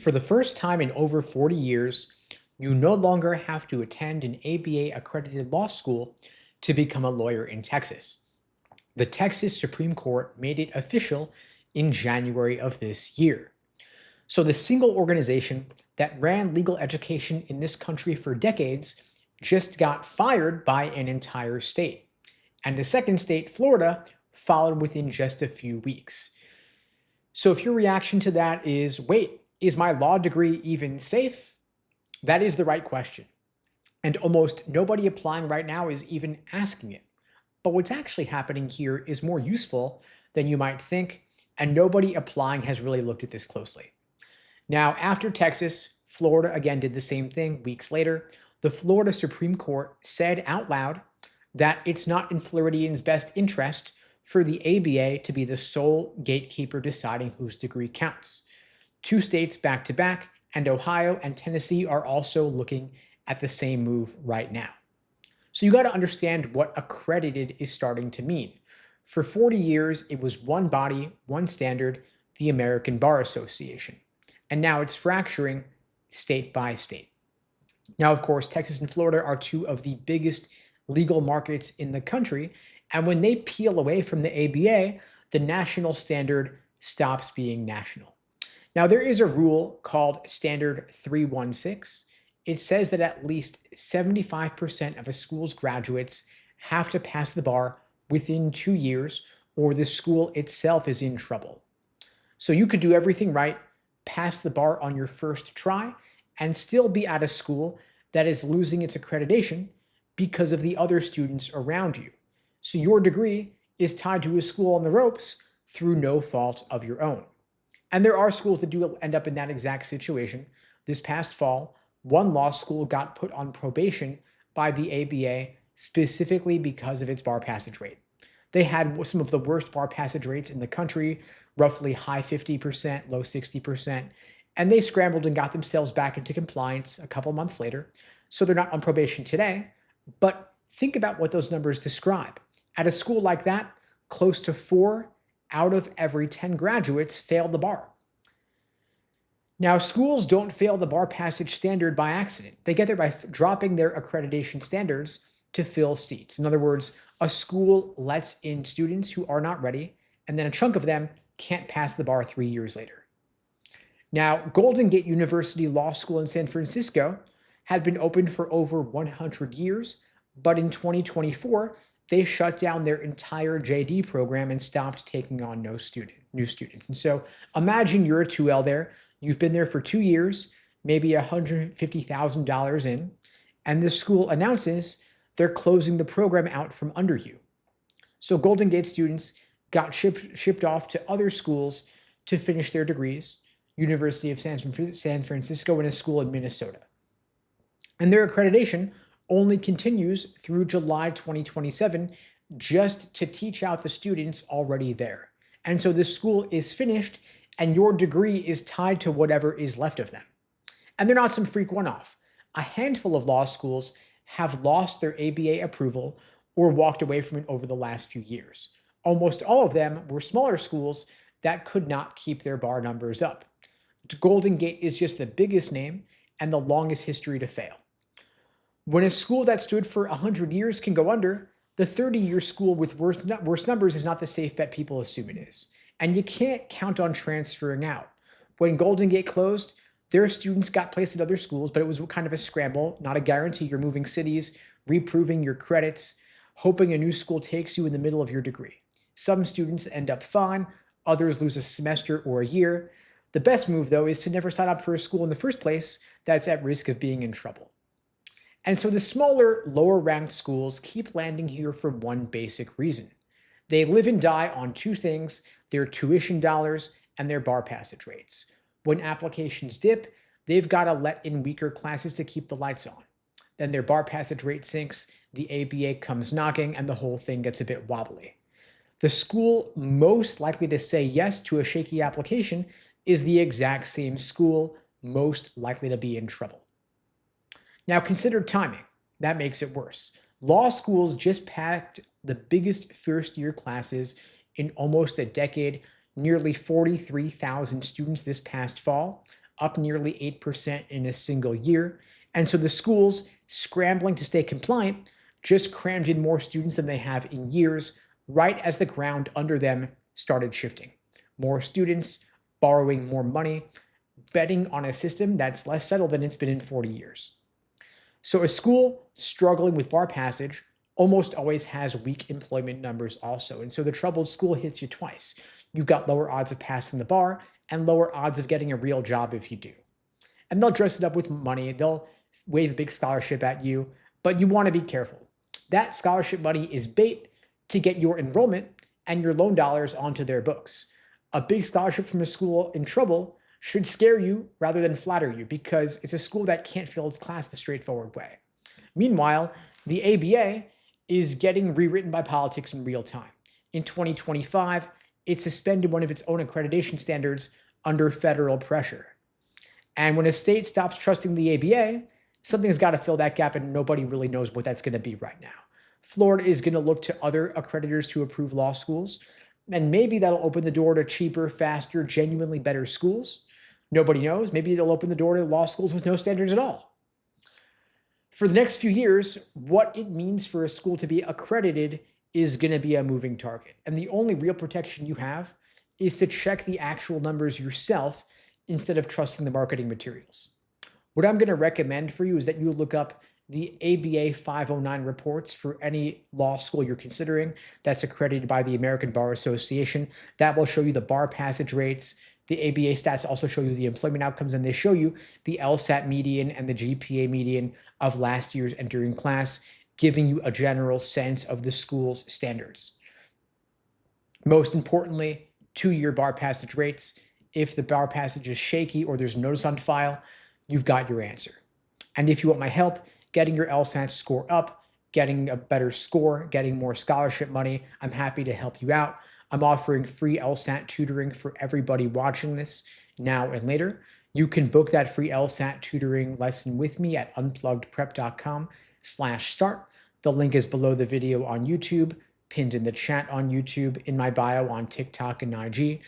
For the first time in over 40 years, you no longer have to attend an ABA accredited law school to become a lawyer in Texas. The Texas Supreme Court made it official in January of this year. So, the single organization that ran legal education in this country for decades just got fired by an entire state. And the second state, Florida, followed within just a few weeks. So, if your reaction to that is, wait, is my law degree even safe? That is the right question. And almost nobody applying right now is even asking it. But what's actually happening here is more useful than you might think, and nobody applying has really looked at this closely. Now, after Texas, Florida again did the same thing weeks later. The Florida Supreme Court said out loud that it's not in Floridians' best interest for the ABA to be the sole gatekeeper deciding whose degree counts. Two states back to back, and Ohio and Tennessee are also looking at the same move right now. So you got to understand what accredited is starting to mean. For 40 years, it was one body, one standard, the American Bar Association. And now it's fracturing state by state. Now, of course, Texas and Florida are two of the biggest legal markets in the country. And when they peel away from the ABA, the national standard stops being national. Now, there is a rule called Standard 316. It says that at least 75% of a school's graduates have to pass the bar within 2 years, or the school itself is in trouble. So you could do everything right, pass the bar on your first try, and still be at a school that is losing its accreditation because of the other students around you. So your degree is tied to a school on the ropes through no fault of your own. And there are schools that do end up in that exact situation. This past fall, one law school got put on probation by the ABA specifically because of its bar passage rate. They had some of the worst bar passage rates in the country, roughly high 50%, low 60%, and they scrambled and got themselves back into compliance a couple months later. So they're not on probation today, but think about what those numbers describe. At a school like that, close to 4 out of every 10 graduates fail the bar. Now, schools don't fail the bar passage standard by accident. They get there by dropping their accreditation standards to fill seats. In other words, a school lets in students who are not ready, and then a chunk of them can't pass the bar 3 years later. Now, Golden Gate University Law School in San Francisco had been open for over 100 years, but in 2024, they shut down their entire JD program and stopped taking on new students. And so imagine you're a 2L there. You've been there for 2 years, maybe $150,000 in, and the school announces they're closing the program out from under you. So Golden Gate students got shipped off to other schools to finish their degrees, University of San Francisco and a school in Minnesota. And their accreditation only continues through July 2027 just to teach out the students already there. And so the school is finished and your degree is tied to whatever is left of them. And they're not some freak one-off. A handful of law schools have lost their ABA approval or walked away from it over the last few years. Almost all of them were smaller schools that could not keep their bar numbers up. Golden Gate is just the biggest name and the longest history to fail. When a school that stood for 100 years can go under, the 30-year school with worse numbers is not the safe bet people assume it is. And you can't count on transferring out. When Golden Gate closed, their students got placed at other schools, but it was kind of a scramble, not a guarantee. You're moving cities, reproving your credits, hoping a new school takes you in the middle of your degree. Some students end up fine, others lose a semester or a year. The best move, though, is to never sign up for a school in the first place that's at risk of being in trouble. And so the smaller, lower-ranked schools keep landing here for one basic reason. They live and die on two things: their tuition dollars and their bar passage rates. When applications dip, they've got to let in weaker classes to keep the lights on. Then their bar passage rate sinks, the ABA comes knocking, and the whole thing gets a bit wobbly. The school most likely to say yes to a shaky application is the exact same school most likely to be in trouble. Now consider timing. That makes it worse. Law schools just packed the biggest first-year classes in almost a decade, nearly 43,000 students this past fall, up nearly 8% in a single year. And so the schools, scrambling to stay compliant, just crammed in more students than they have in years, right as the ground under them started shifting. More students, borrowing more money, betting on a system that's less settled than it's been in 40 years. So a school struggling with bar passage almost always has weak employment numbers also. And so the troubled school hits you twice. You've got lower odds of passing the bar and lower odds of getting a real job if you do. And they'll dress it up with money. They'll wave a big scholarship at you, but you want to be careful. That scholarship money is bait to get your enrollment and your loan dollars onto their books. A big scholarship from a school in trouble should scare you rather than flatter you because it's a school that can't fill its class the straightforward way. Meanwhile, the ABA is getting rewritten by politics in real time. In 2025, it suspended one of its own accreditation standards under federal pressure. And when a state stops trusting the ABA, something's got to fill that gap, and nobody really knows what that's going to be right now. Florida is going to look to other accreditors to approve law schools, and maybe that'll open the door to cheaper, faster, genuinely better schools. Nobody knows. Maybe it'll open the door to law schools with no standards at all. For the next few years, what it means for a school to be accredited is going to be a moving target. And the only real protection you have is to check the actual numbers yourself instead of trusting the marketing materials. What I'm going to recommend for you is that you look up the ABA 509 reports for any law school you're considering that's accredited by the American Bar Association. That will show you the bar passage rates. The ABA stats also show you the employment outcomes, and they show you the LSAT median and the GPA median of last year's entering class, giving you a general sense of the school's standards. Most importantly, 2-year bar passage rates. If the bar passage is shaky or there's notice on file, you've got your answer. And if you want my help getting your LSAT score up, getting a better score, getting more scholarship money, I'm happy to help you out. I'm offering free LSAT tutoring for everybody watching this now and later. You can book that free LSAT tutoring lesson with me at unpluggedprep.com/start. The link is below the video on YouTube, pinned in the chat on YouTube, in my bio on TikTok and IG.